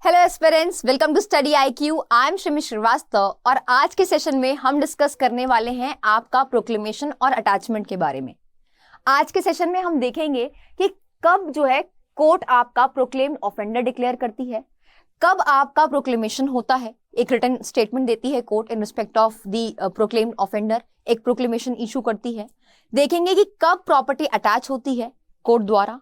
Hello aspirants, welcome to Study IQ. I am Shrimi Srivastava और आज के सेशन में हम डिस्कस करने वाले हैं आपका प्रोक्लेमेशन और अटैचमेंट के बारे में। आज के सेशन में हम देखेंगे कि कब जो है कोर्ट आपका प्रोक्लेम्ड ऑफेंडर डिक्लेयर करती है, कब आपका प्रोक्लेमेशन होता है, एक रिटन स्टेटमेंट देती है court in respect of the proclaimed offender, एक प्रोक्लेमेशन इशू करती है। देखेंगे कि कब प्रॉपर्टी अटैच होती है कोर्ट द्वारा,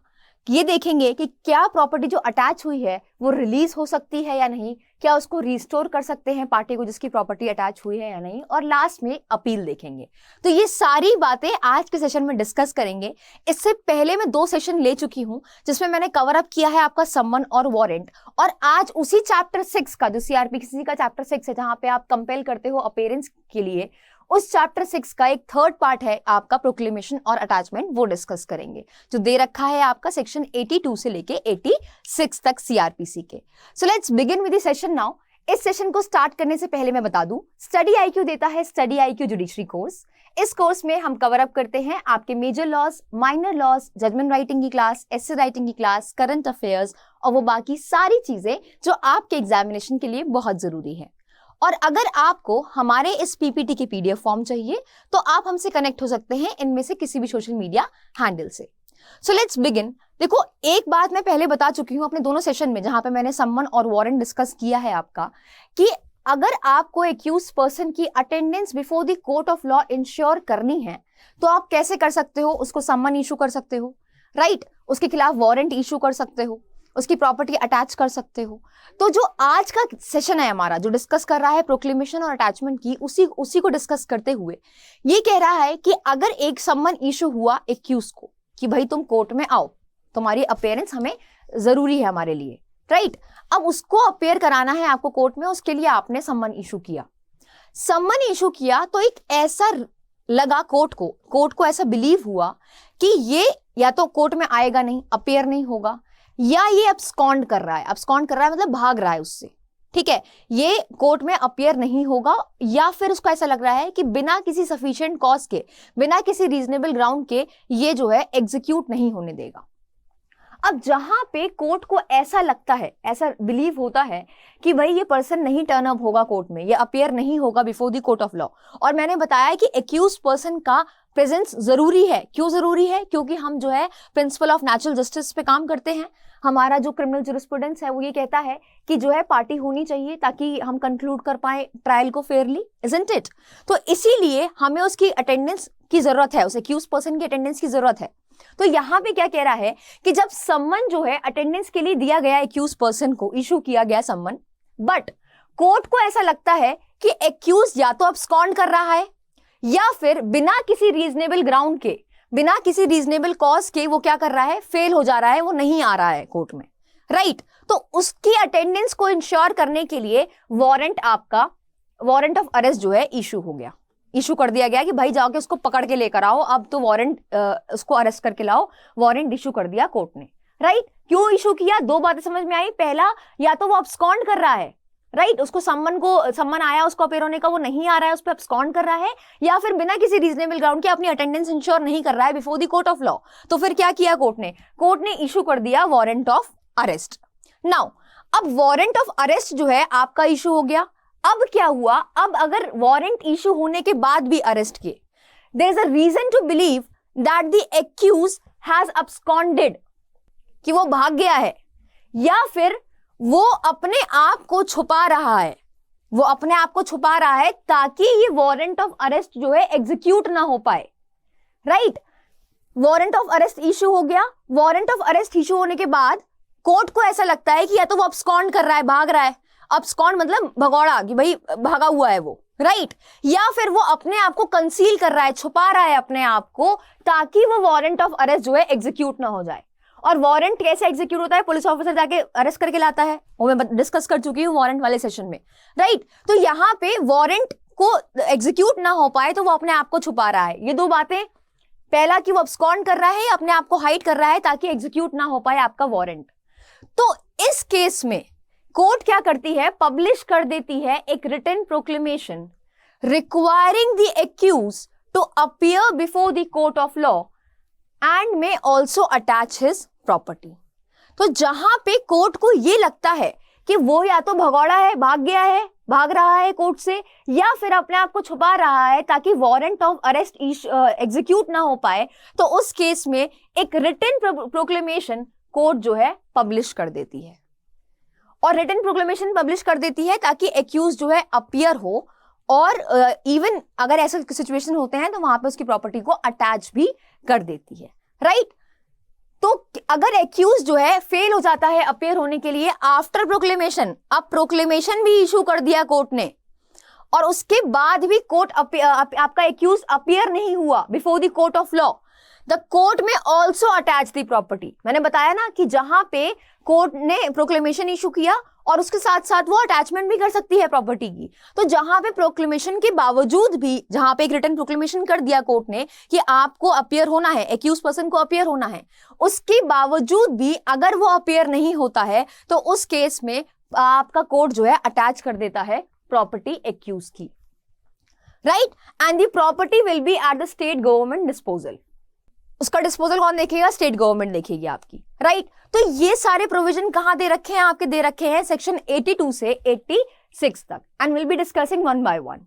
ये देखेंगे कि क्या प्रॉपर्टी जो अटैच हुई है वो रिलीज हो सकती है या नहीं, क्या उसको रिस्टोर कर सकते हैं पार्टी को जिसकी प्रॉपर्टी अटैच हुई है या नहीं, और लास्ट में अपील देखेंगे। तो ये सारी बातें आज के सेशन में डिस्कस करेंगे। इससे पहले मैं 2 सेशन ले चुकी हूं जिसमें मैंने कवर अप किया है आपका सम्मन और वारंट, और आज उसी चैप्टर 6 का जो सीआरपीसी का चैप्टर 6 है जहां पे आप कंपेल करते हो अपीयरेंस के लिए, उस चैप्टर 6 का एक थर्ड पार्ट है आपका प्रोक्लेमेशन और अटैचमेंट, वो डिस्कस करेंगे जो दे रखा है आपका सेक्शन 82 से लेके 86 तक सीआरपीसी के। So let's begin with the session now. इस सेशन को स्टार्ट करने से पहले मैं बता दूं, स्टडी आईक्यू देता है स्टडी आईक्यू जुडिशरी कोर्स। इस कोर्स में हम कवर अप करते हैं आपके major laws, minor laws, judgment writing की क्लास, एसे राइटिंग की क्लास, करंट अफेयर्स और वो बाकी सारी चीजें जो आपके एग्जामिनेशन के लिए बहुत जरूरी है। और अगर आपको हमारे इस पीपीटी के पीडीएफ फॉर्म चाहिए तो आप हमसे कनेक्ट हो सकते हैं इनमें से किसी भी सोशल मीडिया हैंडल से। So let's begin. देखो, एक बात मैं पहले बता चुकी हूं अपने दोनों सेशन में जहां पे मैंने सम्मन और वारंट डिस्कस किया है आपका, कि अगर आपको एक्यूज पर्सन की attendance before the court of law ensure करनी है तो आप कैसे कर सकते हो, उसको सम्मन इशू कर सकते हो, राइट, उसके खिलाफ वारंट इशू कर सकते हो, उसकी प्रॉपर्टी अटैच कर सकते हो। तो जो आज का सेशन है हमारा जो डिस्कस कर रहा है प्रोक्लेमेशन और अटैचमेंट की, उसी को डिस्कस करते हुए ये कह रहा है कि अगर एक सम्मन इशू हुआ एक्यूज को कि भाई तुम कोर्ट में आओ, तुम्हारी अपीयरेंस हमें जरूरी है हमारे लिए, राइट, अब उसको अपीयर कराना है आपको कोर्ट में, उसके लिए आपने सम्मन इशू किया। सम्मन इशू किया तो एक ऐसा लगा कोर्ट को ऐसा बिलीव हुआ कि ये या तो कोर्ट में आएगा नहीं, अपीयर नहीं होगा, या ये अब्सकॉन्ड कर रहा है मतलब भाग रहा है उससे, ठीक है, ये कोर्ट में अपीयर नहीं होगा, या फिर उसको ऐसा लग रहा है कि बिना किसी सफिशिएंट कॉज के, बिना किसी रीजनेबल ग्राउंड के ये जो है एग्जीक्यूट नहीं होने देगा। अब जहां पे कोर्ट को ऐसा लगता है, ऐसा बिलीव होता है कि भाई ये पर्सन नहीं टर्न अप होगा कोर्ट में, ये अपीयर नहीं होगा before the court of law, और मैंने बताया कि एक्यूज पर्सन का प्रेजेंस जरूरी है। क्यों जरूरी है? क्योंकि हम जो है प्रिंसिपल ऑफ नेचुरल जस्टिस पे काम करते हैं। हमारा जो क्रिमिनल जुरिस्प्रूडेंस है वो ये कहता है कि जो है पार्टी होनी चाहिए ताकि हम कंक्लूड कर पाए ट्रायल को फेयरली, इजंट इट? तो इसीलिए हमें उसकी अटेंडेंस की जरूरत है, उस एक्यूज पर्सन की अटेंडेंस की जरूरत है। तो यहाँ पे क्या कह रहा है कि जब सम्मन जो है अटेंडेंस के लिए दिया गया, एक्यूज पर्सन को इशू किया गया सम्मन, बट कोर्ट को ऐसा लगता है कि एक्यूज या तो अब्सकॉन्ड कर रहा है या फिर बिना किसी रीजनेबल ग्राउंड के, बिना किसी रीजनेबल कॉज के वो क्या कर रहा है, फेल हो जा रहा है, वो नहीं आ रहा है कोर्ट में, राइट। तो उसकी अटेंडेंस को इंश्योर करने के लिए वारंट ऑफ अरेस्ट जो है इशू कर दिया गया कि भाई जाके उसको पकड़ के लेकर आओ, अब तो वारंट उसको अरेस्ट करके लाओ, वारंट इशू कर दिया कोर्ट ने, राइट। क्यों इशू किया? 2 बातें समझ में आई। पहला, या तो वो अब्सकॉन्ड कर रहा है, राइट, उसको सम्मन आया उसको अपीयर होने का, वो नहीं आ रहा है, उस पर अब्सकॉन्ड कर रहा है, या फिर बिना किसी रीजनेबल ग्राउंड के अपनी अटेंडेंस इंश्योर नहीं कर रहा है before the court of law. तो फिर क्या किया कोर्ट ने इशू कर दिया वारंट ऑफ अरेस्ट। नाउ अब वारंट ऑफ अरेस्ट जो है आपका इशू हो गया। अब क्या हुआ? अब अगर वारंट इशू होने के बाद भी अरेस्ट किए, there is a reason to believe that the accuse has absconded, कि वो भाग गया है, या फिर वो अपने आप को छुपा रहा है, ताकि ये वारंट ऑफ अरेस्ट जो है एग्जीक्यूट ना हो पाए, right. Warrant of arrest issue हो गया। वारंट ऑफ अरेस्ट इशू होने के बाद कोर्ट को ऐसा लगता है कि या तो वो अब्सकॉन्ड कर रहा है, भाग रहा है, अब्सकॉन्ड मतलब भगौड़ा, कि भाई भागा हुआ है वो, राइट, या फिर वो अपने आप को कंसील कर रहा है, छुपा रहा है अपने आप को, ताकि वो वारंट ऑफ अरेस्ट जो है एग्जीक्यूट ना हो जाए। और वारंट कैसे एग्जीक्यूट होता है? पुलिस ऑफिसर जाके अरेस्ट करके लाता है, वो मैं डिस्कस कर चुकी हूँ वारंट वाले सेशन में, राइट। तो यहाँ पे वारंट को एग्जीक्यूट ना हो पाए तो वो अपने आप को छुपा रहा है। ये 2 बातें, पहला कि वो अब्सकॉन्ड कर रहा है, अपने आप को हाइड कर रहा है ताकि एग्जीक्यूट ना हो पाए आपका वारंट। तो इस केस में कोर्ट क्या करती है? पब्लिश कर देती है एक written proclamation requiring the accused to appear before the court of law and may also attach his property. तो जहां पे कोर्ट को ये लगता है कि वो या तो भगौड़ा है, भाग गया है, भाग रहा है कोर्ट से, या फिर अपने आप को छुपा रहा है ताकि वारंट ऑफ अरेस्ट एग्जीक्यूट ना हो पाए, तो उस केस में एक रिटन प्रोक्लेमेशन कोर्ट जो है पब्लिश कर देती है। और रिटन प्रोक्लेमेशन पब्लिश कर देती है ताकि एक्यूज जो है अपीयर हो, और इवन अगर ऐसे सिचुएशन होते हैं तो वहां पे उसकी प्रॉपर्टी को अटैच भी कर देती है, राइट। तो अगर एक्यूज जो है फेल हो जाता है अपीयर होने के लिए आफ्टर प्रोक्लेमेशन, अब प्रोक्लेमेशन भी इशू कर दिया कोर्ट ने और उसके बाद भी कोर्ट आपका एक्यूज अपीयर नहीं हुआ before the court of law, the court में ऑल्सो अटैच द प्रॉपर्टी। मैंने बताया ना कि जहां पे कोर्ट ने प्रोक्लेमेशन इशू किया और उसके साथ साथ वो अटैचमेंट भी कर सकती है प्रॉपर्टी की, तो जहां पे प्रोक्लेमेशन के बावजूद भी, जहां पे एक रिटन प्रोक्लेमेशन कर दिया कोर्ट ने कि आपको अपीयर होना है, एक्यूज पर्सन को अपीयर होना है, उसके बावजूद भी अगर वो अपीयर नहीं होता है तो उस केस में आपका कोर्ट जो है अटैच कर देता है प्रॉपर्टी एक्यूज की, right. And the property will be at the state government disposal. उसका डिस्पोजल कौन देखेगा? स्टेट गवर्नमेंट देखेगी आपकी, राइट। तो ये सारे प्रोविजन कहां दे रखे हैं? आपके दे रखे हैं सेक्शन 82 से 86 तक, and will be discussing one by one.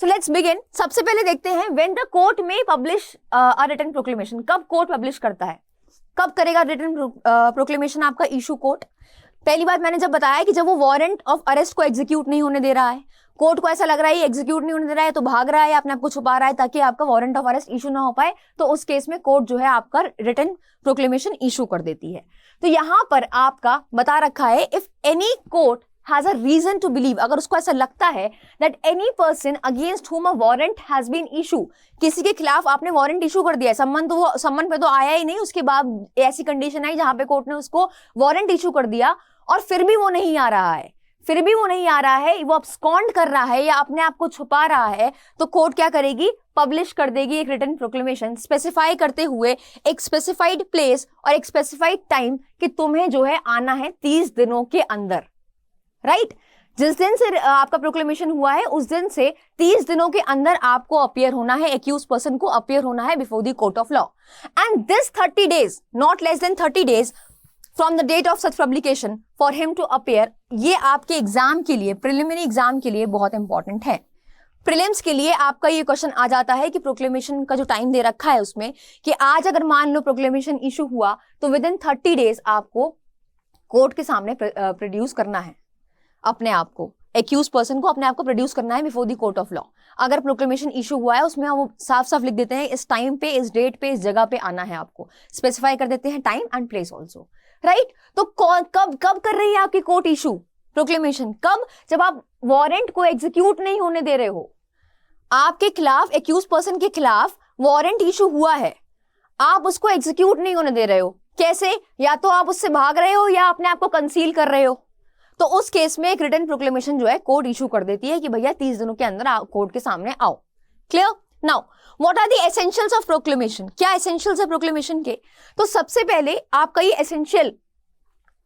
So let's begin. सबसे पहले देखते हैं व्हेन द कोर्ट में पब्लिश अ रिटन प्रोक्लेमेशन। कब कोर्ट पब्लिश करता है, कब करेगा रिटन प्रोक्लेमेशन आपका इशू कोर्ट? पहली बात मैंने जब बताया कि जब वो वारंट ऑफ अरेस्ट को एग्जीक्यूट नहीं होने दे रहा है, कोर्ट को ऐसा लग रहा है एग्जीक्यूट नहीं होने दे रहा है, तो भाग रहा है, अपने आप को छुपा रहा है ताकि आपका वारंट ऑफ अरेस्ट इशू ना हो पाए, तो उस केस में कोर्ट जो है आपका रिटन प्रोक्लेमेशन इशू कर देती है। तो यहां पर आपका बता रखा है if any court has a reason to believe, अगर उसको ऐसा लगता है that any person against whom a warrant has been issue, किसी के खिलाफ आपने वारंट इशू कर दिया है, सम्मन पे तो आया ही नहीं, उसके बाद ऐसी कंडीशन आई जहां पे कोर्ट ने उसको वारंट इशू कर दिया और फिर भी वो नहीं आ रहा है, वो अब्सकॉन्ड कर रहा है या अपने आप को छुपा रहा है, तो कोर्ट क्या करेगी? पब्लिश कर देगी एक रिटन प्रोक्लेमेशन स्पेसिफाई करते हुए एक स्पेसिफाइड प्लेस और एक स्पेसिफाइड टाइम कि तुम्हें जो है आना है 30 दिनों के अंदर, राइट। जिस दिन से आपका प्रोक्लेमेशन हुआ है उस दिन से 30 दिनों के अंदर आपको अपीयर होना है, एक्यूज पर्सन को अपीयर होना है before the court of law, and this 30 days, not less than 30 days from the date of such publication for him to appear. ये आपके एग्जाम के लिए, प्रिलिमिनरी एग्जाम के लिए बहुत इंपॉर्टेंट है। प्रीलिम्स के लिए आपका ये क्वेश्चन आ जाता है कि प्रोक्लेमेशन का जो टाइम दे रखा है उसमें कि आज अगर मान लो प्रोक्लेमेशन इशू हुआ तो विद इन 30 days आपको कोर्ट के सामने प्रोड्यूस करना है अपने आप को, एक्यूज पर्सन को अपने आप को प्रोड्यूस करना है before the court of law. अगर प्रोक्लेमेशन इशू हुआ है उसमें वो साफ साफ लिख देते हैं इस टाइम पे, इस डेट पे, इस जगह पे आना है, आपको स्पेसिफाई कर देते हैं time and place also, right. तो कब कर रही है आपकी कोर्ट इशू प्रोक्लेमेशन? कब? जब आप वारंट को एग्जीक्यूट नहीं होने दे रहे हो, आपके खिलाफ, एक्यूज पर्सन के खिलाफ वारंट इशू हुआ है, आप उसको एग्जीक्यूट नहीं होने दे रहे हो। कैसे? या तो आप उससे भाग रहे हो या अपने आप को कंसील कर रहे हो, तो उस केस में एक रिटन प्रोक्लेमेशन जो है कोर्ट इशू कर देती है कि भैया 30 दिनों के अंदर कोर्ट के सामने आओ। Clear? Now what are the essentials of proclamation? क्या एसेंशियल्स है प्रोक्लेमेशन के? तो सबसे पहले आपका ये एसेंशियल,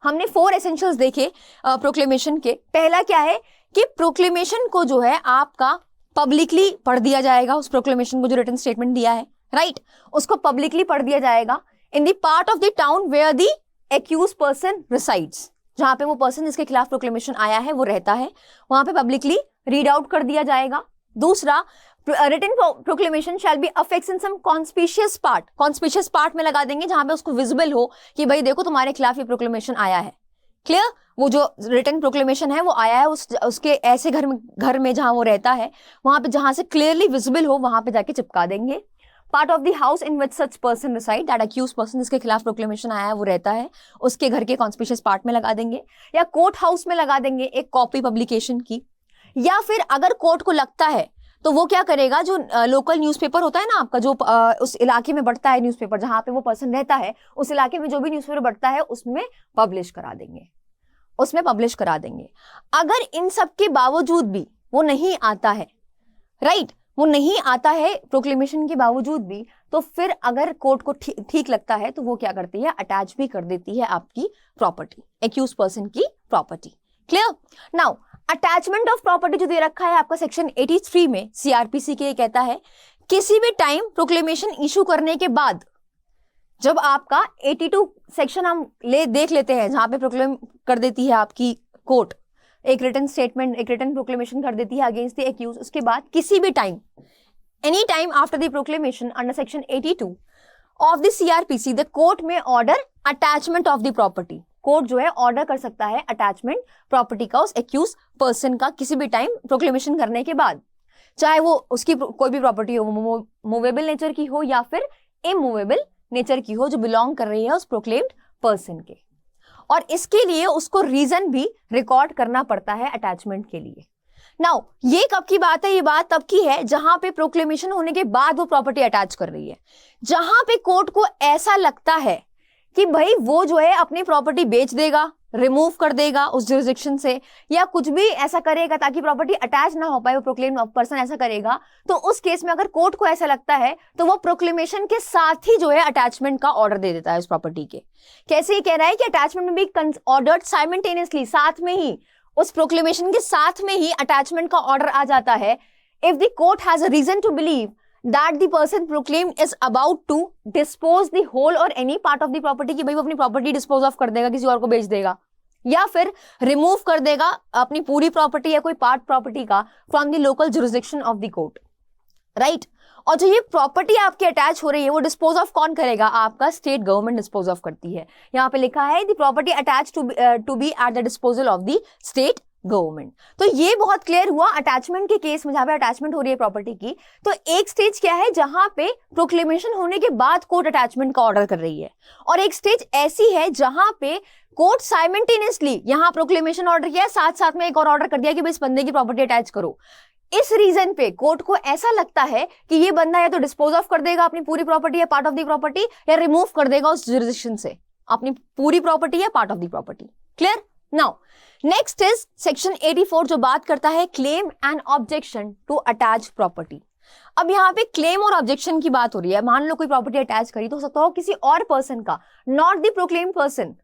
हमने 4 एसेंशियल्स देखे प्रोक्लेमेशन के। पहला क्या है कि प्रोक्लेमेशन को जो है आपका पब्लिकली पढ़ दिया जाएगा, उस प्रोक्लेमेशन को जो रिटन स्टेटमेंट दिया है, राइट, उसको पब्लिकली पढ़ दिया जाएगा in the part of the town where the accused person resides, जहां पे वो पर्सन जिसके खिलाफ प्रोक्लेमेशन आया है वो रहता है, वहां पे पब्लिकली रीड आउट कर दिया जाएगा। दूसरा, written proclamation shall be affixed in some conspicuous part में लगा देंगे जहां पे उसको विजिबल हो कि भाई देखो तुम्हारे खिलाफ ये प्रोक्लेमेशन आया है। क्लियर? वो जो रिटन प्रोक्लेमेशन है वो आया है उसके ऐसे घर में जहां वो रहता है, वहां पे जहां से क्लियरली विजिबल हो वहां पे जाके चिपका देंगे। Part of the house in which such person reside, that accuse person जिसके खिलाफ प्रोक्लेमेशन आया है वो रहता है, उसके घर के कॉन्स्पिशियस पार्ट में लगा देंगे, या कोर्ट हाउस में लगा देंगे एक कॉपी पब्लिकेशन की। या फिर अगर कोर्ट को लगता है तो वो क्या करेगा, जो लोकल न्यूज़पेपर होता है ना आपका, जो उस इलाके में बढ़ता है न्यूज़पेपर, जहां पे वो पर्सन रहता है उस इलाके में जो भी न्यूज़पेपर बढ़ता है उसमें पब्लिश करा देंगे। अगर इन सब के बावजूद भी वो नहीं आता है, राइट, वो नहीं आता है प्रोक्लेमेशन के बावजूद भी, तो फिर अगर कोर्ट को ठीक लगता है तो वो क्या करती है, अटैच भी कर देती है आपकी प्रॉपर्टी, एक्यूज पर्सन की property. Clear? Now attachment of property जो दे रखा है आपका सेक्शन 83 में सीआरपीसी के, कहता है किसी भी टाइम प्रोक्लेमेशन इशू करने के बाद, जब आपका 82 सेक्शन हम देख लेते हैं जहां पे प्रोक्लेम कर देती है आपकी कोर्ट एक रिटन स्टेटमेंट, एक रिटन प्रोक्लेमेशन कर देती है अगेंस्ट द एक्यूज, उसके बाद किसी भी time, any time after the proclamation under section 82 of the CrPC the court में order attachment of the property. Court जो है ऑर्डर कर सकता है अटैचमेंट प्रॉपर्टी का उस एक्यूज पर्सन का किसी भी टाइम प्रोक्लेमेशन करने के बाद, चाहे वो उसकी कोई भी प्रॉपर्टी हो, मूवेबल नेचर की हो या फिर इमूवेबल नेचर की हो, जो बिलोंग कर रही है उस प्रोक्लेम्ड पर्सन के। और इसके लिए उसको रीजन भी रिकॉर्ड करना पड़ता है अटैचमेंट के लिए। नाउ ये कब की बात है? ये बात तब की है जहां पे प्रोक्लेमेशन होने के बाद वो प्रॉपर्टी अटैच कर रही है, जहां पे कोर्ट को ऐसा लगता है कि भाई वो जो है अपनी प्रॉपर्टी बेच देगा, रिमूव कर देगा उस जुरिस्डिक्शन से, या कुछ भी ऐसा करेगा ताकि प्रॉपर्टी अटैच ना हो पाए, वो प्रोक्लेम्ड पर्सन ऐसा करेगा, तो उस केस में अगर कोर्ट को ऐसा लगता है तो वो प्रोक्लेमेशन के साथ ही जो है अटैचमेंट का ऑर्डर दे देता है उस प्रॉपर्टी के। कैसे ये कह रहा है कि अटैचमेंट में भी ऑर्डर्ड साइमल्टेनियसली, साथ में ही, उस प्रोक्लेमेशन के साथ में ही अटैचमेंट का ऑर्डर आ जाता है if the court has a reason to believe that the person proclaimed is about to dispose the whole or any part of the property, कि भाई वो अपनी प्रॉपर्टी डिस्पोज ऑफ कर देगा, किसी और को बेच देगा, या फिर रिमूव कर देगा अपनी पूरी प्रॉपर्टी या कोई पार्ट प्रॉपर्टी का from the local jurisdiction of the court, right. और जो ये प्रॉपर्टी आपकी अटैच हो रही है वो डिस्पोज ऑफ कौन करेगा? आपका स्टेट गवर्नमेंट डिस्पोज ऑफ करती है। यहाँ पे लिखा है the property attach to be at the disposal of the state government. तो ये बहुत क्लियर हुआ अटैचमेंट के केस में, जहां पे अटैचमेंट हो रही है प्रॉपर्टी की। तो एक स्टेज क्या है जहां पे प्रोक्लेमेशन होने के बाद कोर्ट अटैचमेंट का ऑर्डर कर रही है, और एक स्टेज ऐसी है जहां पे कोर्ट साइमल्टेनियसली यहां प्रोक्लेमेशन ऑर्डर किया, साथ साथ में एक और ऑर्डर कर दिया कि भाई इस बंदे की प्रॉपर्टी अटैच करो। इस रीजन पे कोर्ट को ऐसा लगता है कि ये बंदा या तो डिस्पोज ऑफ कर देगा अपनी पूरी प्रॉपर्टी या पार्ट ऑफ द प्रॉपर्टी, या रिमूव कर देगा उस जुरिस्डिक्शन से अपनी पूरी प्रॉपर्टी या part of the property. Clear? Now next is section 84 जो बात करता है claim and objection to attach property. अब यहाँ पे क्लेम और ऑब्जेक्शन की बात हो रही है। मान लो कोई प्रॉपर्टी अटैच करी तो हो सकता हो किसी और पर्सन का, नॉट द प्रोक्लेम्ड पर्सन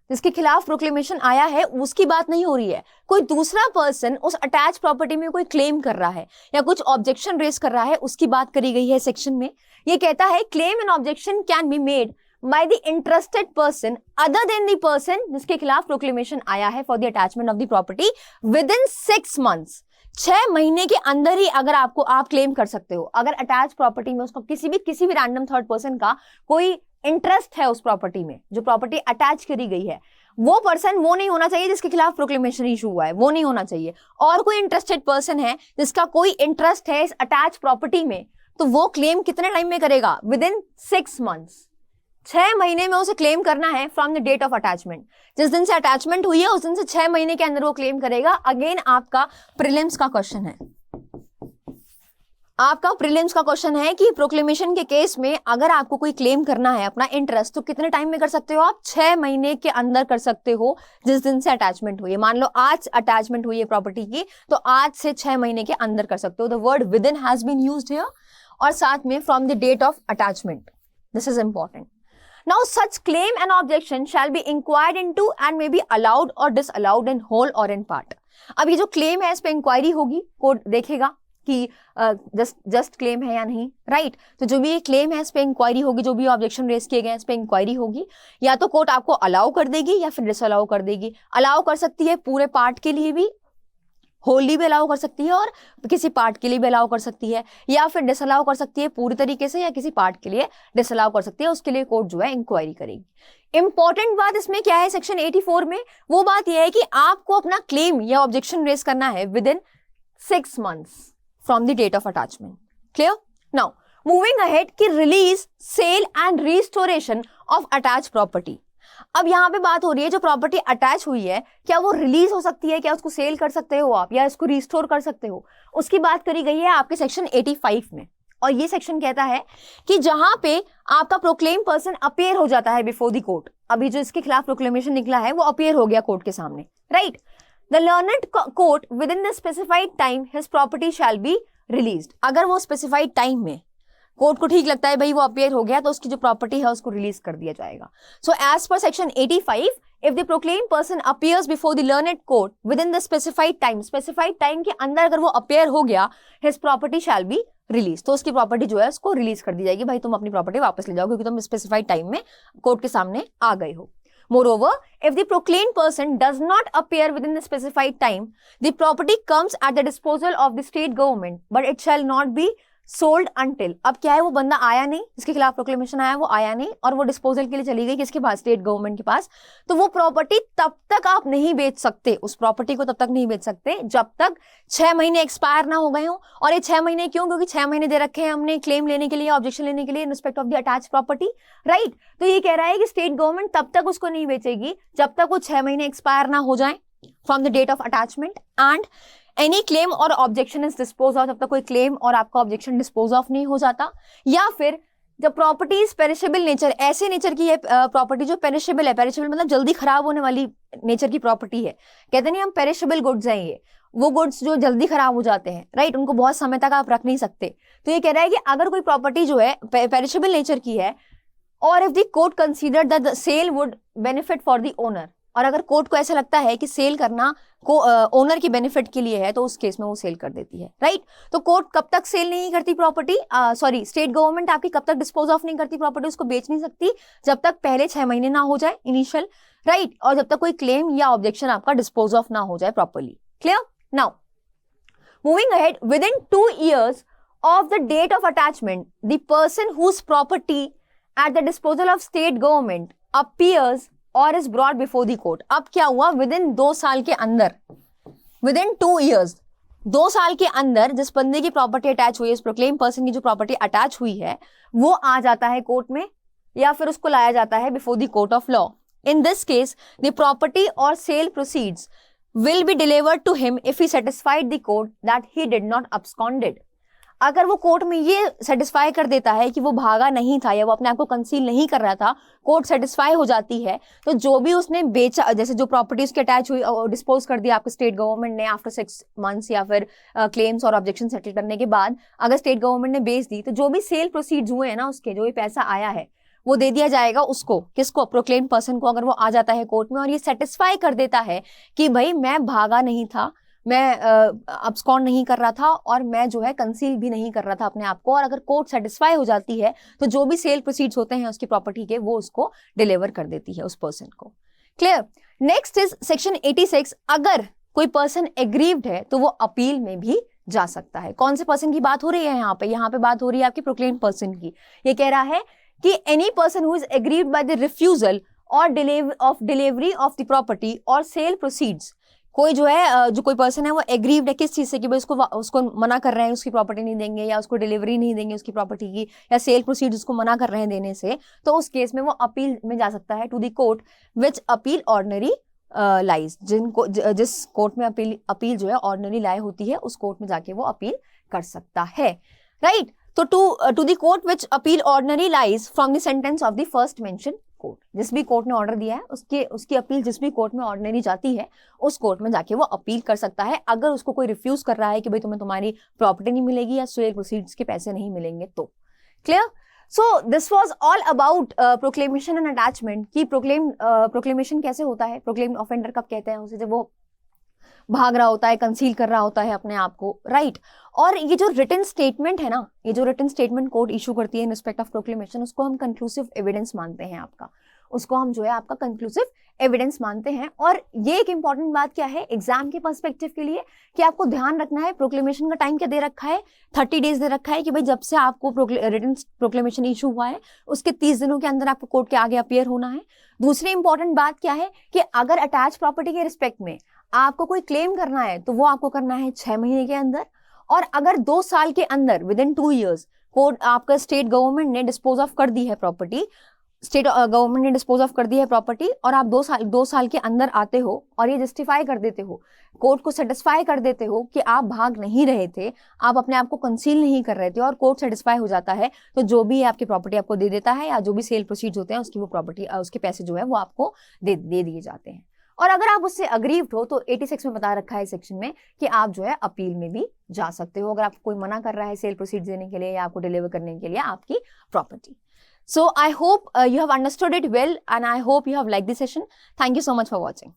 जिसके खिलाफ प्रोक्लेमेशन आया है, उसकी बात नहीं हो रही है। कोई दूसरा पर्सन उस अटैच प्रॉपर्टी में कोई क्लेम कर रहा है या कुछ ऑब्जेक्शन रेज कर रहा है, उसकी बात करी गई है सेक्शन में। ये कहता है claim and objection can be made by the interested person other than the person जिसके खिलाफ प्रोक्लेमेशन आया है for the attachment of the property within 6 months। 6 महीने के अंदर ही अगर आप क्लेम कर सकते हो। अगर अटैच प्रॉपर्टी में उसका किसी भी रैंडम थर्ड पर्सन का कोई इंटरेस्ट है उस प्रॉपर्टी में, जो प्रॉपर्टी अटैच करी गई है, वो पर्सन वो नहीं होना चाहिए जिसके खिलाफ प्रोक्लेमेशन इशू हुआ है, वो नहीं होना चाहिए। और कोई इंटरेस्टेड पर्सन है जिसका कोई इंटरेस्ट है इस अटैच प्रॉपर्टी में, तो वो क्लेम कितने टाइम में करेगा? Within 6 months. 6 महीने में उसे क्लेम करना है from the date of attachment. जिस दिन से अटैचमेंट हुई है उस दिन से 6 महीने के अंदर वो क्लेम करेगा। अगेन आपका प्रीलिम्स का क्वेश्चन है, आपका प्रीलिम्स का क्वेश्चन है कि प्रोक्लेमेशन के केस में अगर आपको कोई क्लेम करना है अपना इंटरेस्ट, तो कितने टाइम में कर सकते हो आप? 6 महीने के अंदर कर सकते हो जिस दिन से अटैचमेंट हुई है। मान लो आज अटैचमेंट हुई है प्रॉपर्टी की, तो आज से 6 महीने के अंदर कर सकते हो। The word within has been used here, और साथ में from the date of attachment. This is important. Now such claim and objection shall be inquired into and may be allowed or disallowed in whole or in part। अब ये जो claim है इस पे inquiry होगी, कोर्ट देखेगा कि just claim है या नहीं, राइट। तो जो भी ये क्लेम है इस पे इंक्वायरी होगी, जो भी ऑब्जेक्शन रेज किए गए इस पे इंक्वायरी होगी। या तो कोर्ट आपको अलाउ कर देगी या फिर डिसअलाउ कर देगी। अलाउ कर सकती है पूरे पार्ट के लिए भी, होली भी अलाउ कर सकती है, और किसी पार्ट के लिए भी अलाउ कर सकती है, या फिर डिसअलाउ कर सकती है पूरी तरीके से, या किसी पार्ट के लिए डिसअलाउ कर सकती है। उसके लिए कोर्ट जो है इंक्वायरी करेगी। इंपॉर्टेंट बात इसमें क्या है सेक्शन 84 में? वो बात यह है कि आपको अपना क्लेम या ऑब्जेक्शन रेज करना है within 6 months from the date of attachment. Clear? Now moving ahead कि release, sale and restoration of attach property. अब यहाँ पे बात हो रही है जो प्रॉपर्टी अटैच हुई है, क्या वो रिलीज हो सकती है? क्या उसको सेल कर सकते हो आप, या इसको रिस्टोर कर सकते हो? उसकी बात करी गई है आपके सेक्शन 85 में। और ये सेक्शन कहता है कि जहां पे आपका प्रोक्लेम पर्सन अपीयर हो जाता है बिफोर द कोर्ट, अभी जो इसके खिलाफ प्रोक्लेमेशन निकला है वो अपीयर हो गया कोर्ट के सामने, right. The learned court within the specified time his property shall be released. अगर वो स्पेसिफाइड टाइम में कोर्ट को ठीक लगता है भाई वो अपीयर हो गया, तो उसकी जो प्रॉपर्टी है उसको रिलीज कर दिया जाएगा। So as per section 85, if the proclaim person appears before the learned court within the specified time के अंदर अगर वो अपीयर हो गया, his property shall be release, तो उसकी प्रॉपर्टी जो है उसको रिलीज कर दी जाएगी। भाई तुम अपनी प्रॉपर्टी वापस ले जाओ क्योंकि तुम स्पेसिफाइड टाइम में कोर्ट के सामने आ गए हो। Moreover, if the proclaimed person does not appear within the specified time, the property comes at the disposal of the state government, but it shall not be sold until. अब क्या है, वो बंदा आया नहीं, जिसके खिलाफ प्रोक्लेमेशन आया वो आया नहीं और वो डिस्पोजल के लिए चली गई किसके पास, स्टेट गवर्नमेंट के पास, तो वो प्रॉपर्टी तब तक आप नहीं बेच सकते, उस प्रॉपर्टी को तब तक नहीं बेच सकते जब तक 6 महीने एक्सपायर ना हो गए हो। और ये 6 महीने क्यों, क्योंकि 6 महीने दे रखे हैं हमने क्लेम लेने के लिए, ऑब्जेक्शन लेने के लिए in respect of the attach property, right. तो ये कह रहा है कि स्टेट गवर्नमेंट तब तक उसको नहीं बेचेगी जब तक वो 6 महीने एक्सपायर ना हो जाए from the date of attachment, and any claim और ऑब्जेक्शन इज डिस्पोज ऑफ, जब तक कोई क्लेम और आपका ऑब्जेक्शन डिस्पोज ऑफ नहीं हो जाता। या फिर जब प्रॉपर्टी इज पेरिशेबल नेचर, ऐसे नेचर की है प्रॉपर्टी जो पेरिशेबल है, पेरिशेबल मतलब जल्दी खराब होने वाली नेचर की प्रॉपर्टी है, कहते नहीं हम पेरिशेबल गुड्स हैं ये, वो गुड्स जो जल्दी खराब हो जाते हैं, राइट, उनको बहुत समय तक आप रख नहीं सकते। तो ये कह रहा है कि अगर कोई प्रॉपर्टी जो है पेरिशेबल नेचर की है और if the court consider that the sale would benefit for the owner, और अगर कोर्ट को ऐसा लगता है कि सेल करना को ओनर की बेनिफिट के लिए है, तो उस केस में वो सेल कर देती है, राइट। तो कोर्ट कब तक सेल नहीं करती प्रॉपर्टी, सॉरी स्टेट गवर्नमेंट आपकी कब तक डिस्पोज ऑफ नहीं करती प्रॉपर्टी, उसको बेच नहीं सकती जब तक पहले 6 महीने ना हो जाए इनिशियल, राइट, और जब तक कोई क्लेम या ऑब्जेक्शन आपका डिस्पोज ऑफ ना हो जाए properly. Clear. Now moving ahead, with in 2 years of the date of attachment, the person whose property at the disposal of state government appears और is brought before the court. अब क्या हुआ, with in 2 साल के अंदर, with in 2 years, 2 साल के अंदर जिस बंदे की प्रॉपर्टी अटैच हुई है, इस प्रोक्लेम पर्सन की जो प्रॉपर्टी अटैच हुई है, वो आ जाता है कोर्ट में या फिर उसको लाया जाता है before the court of law. In this case the property or sale proceeds will be delivered to him if he satisfied the court that he did not absconded. अगर वो कोर्ट में ये सेटिस्फाई कर देता है कि वो भागा नहीं था या वो अपने आप को कंसील नहीं कर रहा था, कोर्ट सेटिस्फाई हो जाती है, तो जो भी उसने बेचा, जैसे जो प्रॉपर्टी उसकी अटैच हुई डिस्पोज कर दिया आपके स्टेट गवर्नमेंट ने आफ्टर 6 months या फिर क्लेम्स और ऑब्जेक्शन सेटल करने के बाद अगर स्टेट गवर्नमेंट ने बेच दी, तो जो भी सेल प्रोसीड्स हुए हैं ना, उसके जो भी पैसा आया है वो दे दिया जाएगा उसको, किसको, प्रोक्लेम पर्सन को। अगर वो आ जाता है कोर्ट में और ये सेटिस्फाई कर देता है कि भाई मैं भागा नहीं था, मैं अब्सकॉन्ड नहीं कर रहा था और मैं जो है कंसील भी नहीं कर रहा था अपने आप को, और अगर कोर्ट सेटिस्फाई हो जाती है तो जो भी सेल प्रोसीड्स होते हैं उसकी प्रॉपर्टी के, वो उसको डिलीवर कर देती है उस पर्सन को। क्लियर। Next is section 86। अगर कोई पर्सन एग्रीव्ड है तो वो अपील में भी जा सकता है। कौन से पर्सन की बात हो रही है यहाँ पे बात हो रही है आपकी प्रोक्लेम पर्सन की। ये कह रहा है कि any person who is aggrieved by the refusal और delivery of the property or sale proceeds, कोई जो है जो कोई पर्सन है वो एग्रीव्ड है किस चीज से, कि भाई उसको मना कर रहे हैं, उसकी प्रॉपर्टी नहीं देंगे या उसको डिलीवरी नहीं देंगे उसकी प्रॉपर्टी की, या सेल प्रोसीड उसको मना कर रहे हैं देने से, तो उस केस में वो अपील में जा सकता है to the court which appeal ordinary lies, जिस कोर्ट में अपील जो है ऑर्डिनरी लाए होती है, उस कोर्ट में जाके वो अपील कर सकता है, राइट। तो to the court which appeal ordinary lies from the sentence of the first mention court, जिस भी कोर्ट ने ऑर्डर दिया है उसकी अपील जिस भी कोर्ट में ऑर्डिनरी जाती है उस कोर्ट में जाके वो अपील कर सकता है, अगर उसको कोई रिफ्यूज कर रहा है कि भाई तुम्हें तुम्हारी प्रॉपर्टी नहीं मिलेगी या सेल प्रोसीड्स के पैसे नहीं मिलेंगे तो। Clear. So this was all about proclamation and attachment, कि प्रोक्लेमेशन कैसे होता है, प्रोक्लेम ऑफेंडर कब कहते हैं उसे, जब वो भाग रहा होता है, कंसील कर रहा होता है अपने आप को, राइट। और ये जो रिटन स्टेटमेंट है ना, ये जो रिटन स्टेटमेंट कोर्ट इशू करती है इन रिस्पेक्ट ऑफ प्रोक्लेमेशन, उसको हम कंक्लूसिव एविडेंस मानते हैं आपका, उसको हम जो है आपका कंक्लूसिव एविडेंस मानते हैं। और ये एक इंपॉर्टेंट बात क्या है एग्जाम के पर्सपेक्टिव के लिए, कि आपको ध्यान रखना है प्रोक्लेमेशन का टाइम क्या दे रखा है, 30 days दे रखा है, कि भाई जब से आपको रिटन प्रोक्लेमेशन इशू हुआ है उसके 30 दिनों के अंदर आपको कोर्ट के आगे अपीयर होना है। दूसरी इंपॉर्टेंट बात क्या है कि अगर अटैच प्रॉपर्टी के रिस्पेक्ट में आपको कोई क्लेम करना है तो वो आपको करना है 6 महीने के अंदर, और अगर 2 साल के अंदर विद इन 2 years कोर्ट आपका स्टेट गवर्नमेंट ने डिस्पोज ऑफ कर दी है प्रॉपर्टी, स्टेट गवर्नमेंट ने डिस्पोज ऑफ कर दी है प्रॉपर्टी, और आप 2 साल के अंदर आते हो और ये जस्टिफाई कर देते हो, कोर्ट को सेटिस्फाई कर देते हो कि आप भाग नहीं रहे थे, आप अपने आप को कंसील नहीं कर रहे थे, और कोर्ट सेटिस्फाई हो जाता है, तो जो भी आपकी प्रॉपर्टी आपको दे देता है, या जो भी सेल प्रोसीड होते हैं उसकी वो प्रॉपर्टी उसके पैसे जो है वो आपको दे दिए जाते हैं। और अगर आप उससे अग्रीव्ड हो तो 86 में बता रखा है सेक्शन में कि आप जो है अपील में भी जा सकते हो, अगर आपको कोई मना कर रहा है सेल प्रोसीड देने के लिए या आपको डिलीवर करने के लिए आपकी property. So I hope you have understood it well, and I hope you have liked this session. Thank you so much for watching.